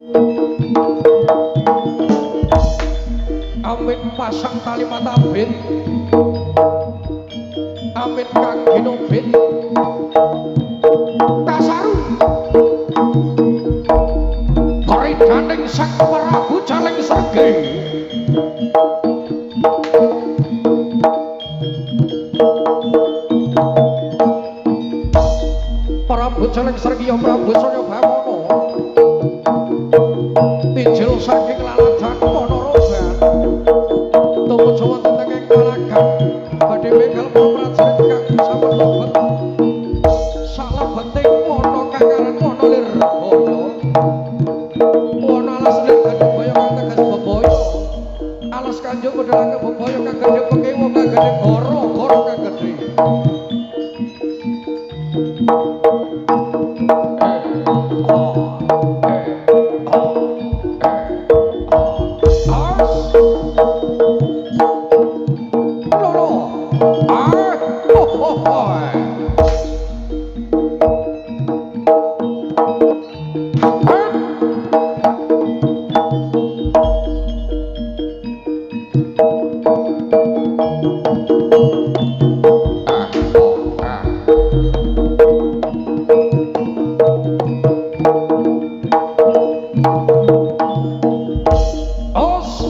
Amit pasang tali mata bin, amit kang ginobit Tasaru kori gandeng sang Prabu Caleng Serge Prabu Caleng Serge ya Prabu Sonya Bamono injil saking laladan Ponorogo tumut Jawa tentang yang kalagan badhe begal para prajurit kang sampun lobet salah benting wana kakaran wana lir boyo wana alas lir gading boyo kang tegas beboyo alas kanjeng medhelake beboyo kang gedhe pengewo kang gedhe goro kang gedhe Os